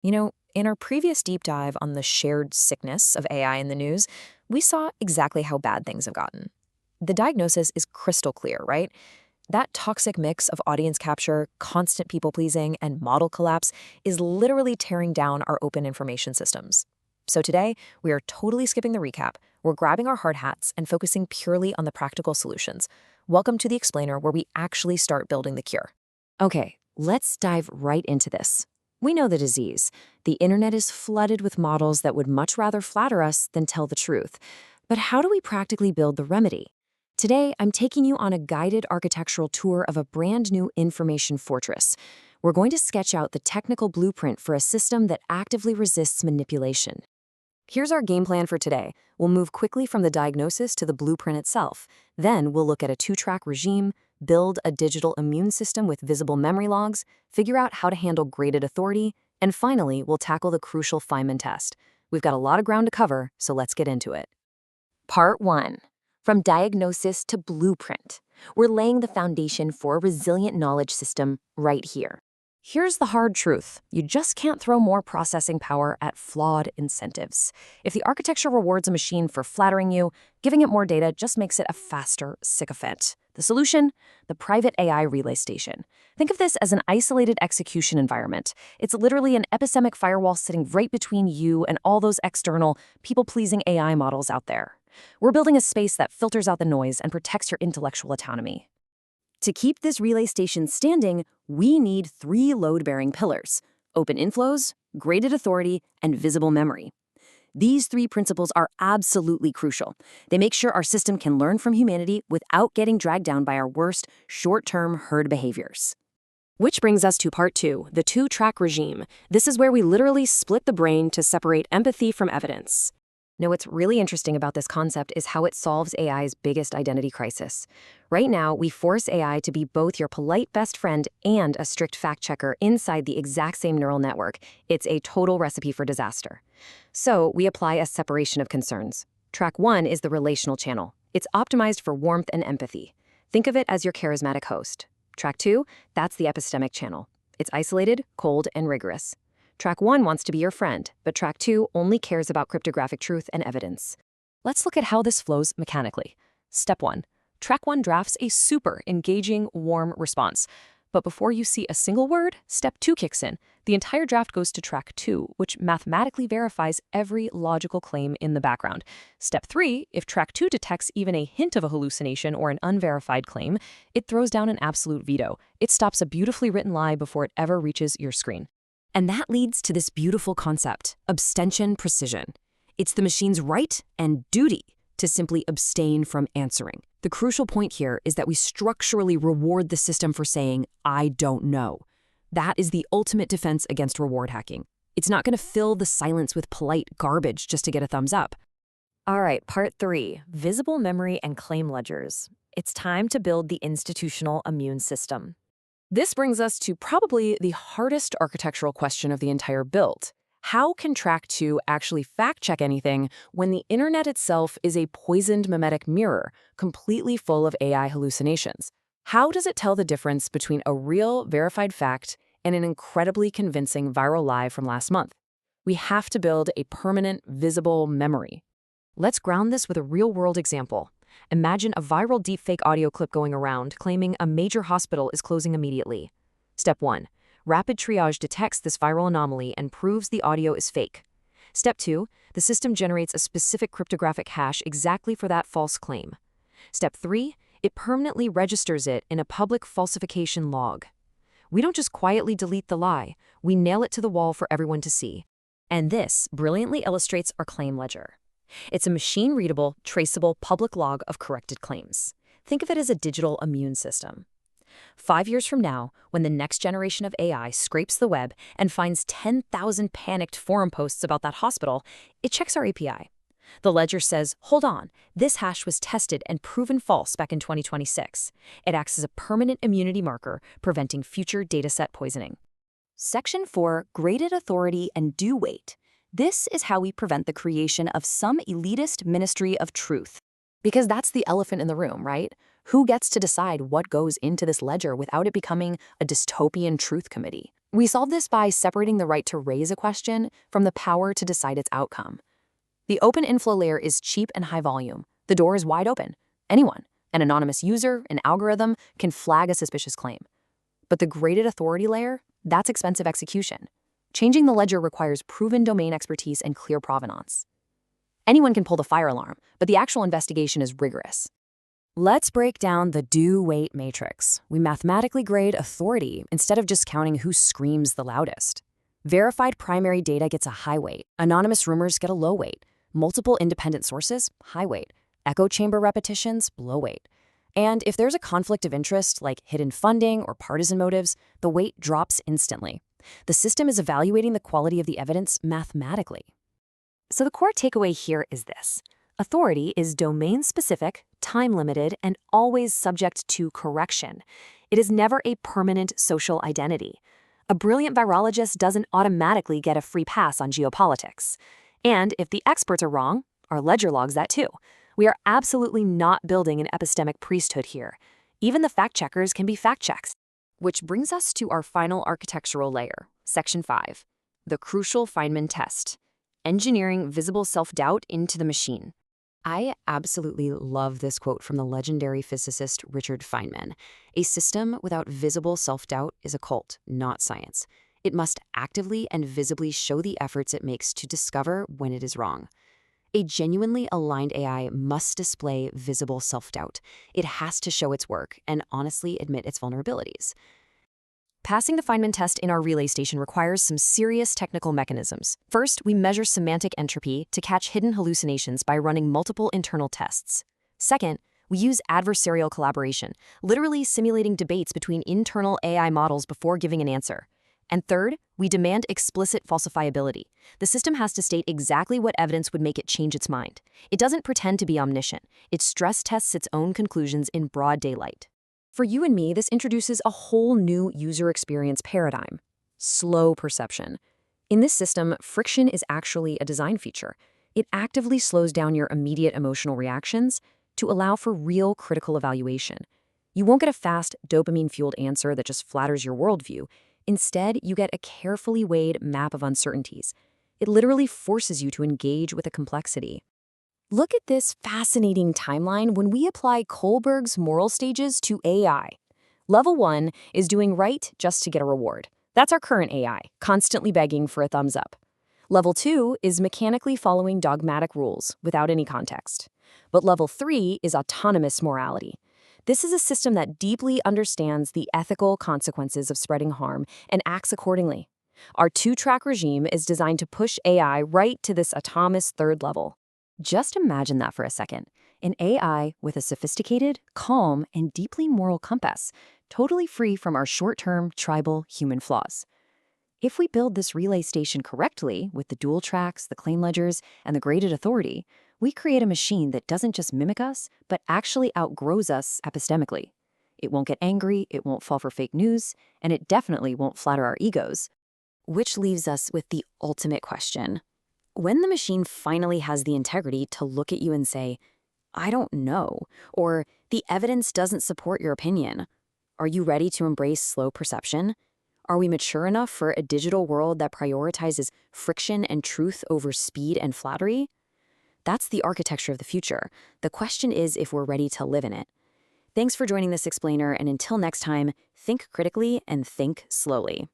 In our previous deep dive on the shared sickness of AI in the news, we saw exactly how bad things have gotten. The diagnosis is crystal clear, right? That toxic mix of audience capture, constant people pleasing, and model collapse is literally tearing down our open information systems. So today, we are totally skipping the recap. We're grabbing our hard hats and focusing purely on the practical solutions. Welcome to the Explainer, where we actually start building the cure. Okay, let's dive right into this. We know the disease. The internet is flooded with models that would much rather flatter us than tell the truth. But how do we practically build the remedy? Today, I'm taking you on a guided architectural tour of a brand new information fortress. We're going to sketch out the technical blueprint for a system that actively resists manipulation. Here's our game plan for today. We'll move quickly from the diagnosis to the blueprint itself. Then we'll look at a two-track regime, build a digital immune system with visible memory logs, figure out how to handle graded authority, and finally, we'll tackle the crucial Feynman test. We've got a lot of ground to cover, so let's get into it. Part 1. From diagnosis to blueprint. We're laying the foundation for a resilient knowledge system right here. Here's the hard truth. You just can't throw more processing power at flawed incentives. If the architecture rewards a machine for flattering you, giving it more data just makes it a faster sycophant. The solution? The private AI relay station. Think of this as an isolated execution environment. It's literally an epistemic firewall sitting right between you and all those external, people-pleasing AI models out there. We're building a space that filters out the noise and protects your intellectual autonomy. To keep this relay station standing, we need 3 load-bearing pillars: open inflows, graded authority, and visible memory. These 3 principles are absolutely crucial. They make sure our system can learn from humanity without getting dragged down by our worst, short-term herd behaviors. Which brings us to part 2, the two-track regime. This is where we literally split the brain to separate empathy from evidence. Now, what's really interesting about this concept is how it solves AI's biggest identity crisis. Right now, we force AI to be both your polite best friend and a strict fact-checker inside the exact same neural network. It's a total recipe for disaster. So, we apply a separation of concerns. Track 1 is the relational channel. It's optimized for warmth and empathy. Think of it as your charismatic host. Track 2, that's the epistemic channel. It's isolated, cold, and rigorous. Track 1 wants to be your friend, but Track 2 only cares about cryptographic truth and evidence. Let's look at how this flows mechanically. Step 1. Track 1 drafts a super engaging, warm response. But before you see a single word, Step 2 kicks in. The entire draft goes to Track 2, which mathematically verifies every logical claim in the background. Step 3, if Track 2 detects even a hint of a hallucination or an unverified claim, it throws down an absolute veto. It stops a beautifully written lie before it ever reaches your screen. And that leads to this beautiful concept, abstention precision. It's the machine's right and duty to simply abstain from answering. The crucial point here is that we structurally reward the system for saying, "I don't know." That is the ultimate defense against reward hacking. It's not going to fill the silence with polite garbage just to get a thumbs up. All right, part 3, visible memory and claim ledgers. It's time to build the institutional immune system. This brings us to probably the hardest architectural question of the entire build. How can Track 2 actually fact-check anything when the internet itself is a poisoned mimetic mirror, completely full of AI hallucinations? How does it tell the difference between a real, verified fact and an incredibly convincing viral lie from last month? We have to build a permanent, visible memory. Let's ground this with a real-world example. Imagine a viral deepfake audio clip going around claiming a major hospital is closing immediately. Step 1. Rapid triage detects this viral anomaly and proves the audio is fake. Step 2. The system generates a specific cryptographic hash exactly for that false claim. Step 3. It permanently registers it in a public falsification log. We don't just quietly delete the lie, we nail it to the wall for everyone to see. And this brilliantly illustrates our claim ledger. It's a machine-readable, traceable public log of corrected claims. Think of it as a digital immune system. 5 years from now, when the next generation of AI scrapes the web and finds 10,000 panicked forum posts about that hospital, it checks our API. The ledger says, hold on, this hash was tested and proven false back in 2026. It acts as a permanent immunity marker, preventing future dataset poisoning. Section 4, Graded Authority and Due Weight. This is how we prevent the creation of some elitist ministry of truth. Because that's the elephant in the room, right? Who gets to decide what goes into this ledger without it becoming a dystopian truth committee? We solve this by separating the right to raise a question from the power to decide its outcome. The open inflow layer is cheap and high volume. The door is wide open. Anyone, an anonymous user, an algorithm, can flag a suspicious claim. But the graded authority layer, that's expensive execution. Changing the ledger requires proven domain expertise and clear provenance. Anyone can pull the fire alarm, but the actual investigation is rigorous. Let's break down the do-weight matrix. We mathematically grade authority instead of just counting who screams the loudest. Verified primary data gets a high weight. Anonymous rumors get a low weight. Multiple independent sources, high weight. Echo chamber repetitions, low weight. And if there's a conflict of interest, like hidden funding or partisan motives, the weight drops instantly. The system is evaluating the quality of the evidence mathematically. So the core takeaway here is this. Authority is domain-specific, time-limited, and always subject to correction. It is never a permanent social identity. A brilliant virologist doesn't automatically get a free pass on geopolitics. And if the experts are wrong, our ledger logs that too. We are absolutely not building an epistemic priesthood here. Even the fact-checkers can be fact-checks. Which brings us to our final architectural layer, Section 5, the crucial Feynman test, engineering visible self-doubt into the machine. I absolutely love this quote from the legendary physicist Richard Feynman. A system without visible self-doubt is a cult, not science. It must actively and visibly show the efforts it makes to discover when it is wrong. A genuinely aligned AI must display visible self-doubt. It has to show its work and honestly admit its vulnerabilities. Passing the Feynman test in our relay station requires some serious technical mechanisms. First, we measure semantic entropy to catch hidden hallucinations by running multiple internal tests. Second, we use adversarial collaboration, literally simulating debates between internal AI models before giving an answer. And third, we demand explicit falsifiability. The system has to state exactly what evidence would make it change its mind. It doesn't pretend to be omniscient. It stress tests its own conclusions in broad daylight. For you and me, this introduces a whole new user experience paradigm: slow perception. In this system, friction is actually a design feature. It actively slows down your immediate emotional reactions to allow for real critical evaluation. You won't get a fast, dopamine-fueled answer that just flatters your worldview. Instead, you get a carefully weighed map of uncertainties. It literally forces you to engage with the complexity. Look at this fascinating timeline when we apply Kohlberg's moral stages to AI. Level 1 is doing right just to get a reward. That's our current AI, constantly begging for a thumbs up. Level 2 is mechanically following dogmatic rules without any context. But Level 3 is autonomous morality. This is a system that deeply understands the ethical consequences of spreading harm and acts accordingly. Our two-track regime is designed to push AI right to this autonomous third level. Just imagine that for a second. An AI with a sophisticated, calm, and deeply moral compass, totally free from our short-term, tribal human flaws. If we build this relay station correctly, with the dual tracks, the claim ledgers, and the graded authority, we create a machine that doesn't just mimic us, but actually outgrows us epistemically. It won't get angry, it won't fall for fake news, and it definitely won't flatter our egos. Which leaves us with the ultimate question. When the machine finally has the integrity to look at you and say, "I don't know," or "the evidence doesn't support your opinion," are you ready to embrace slow perception? Are we mature enough for a digital world that prioritizes friction and truth over speed and flattery? That's the architecture of the future. The question is if we're ready to live in it. Thanks for joining this explainer, and until next time, think critically and think slowly.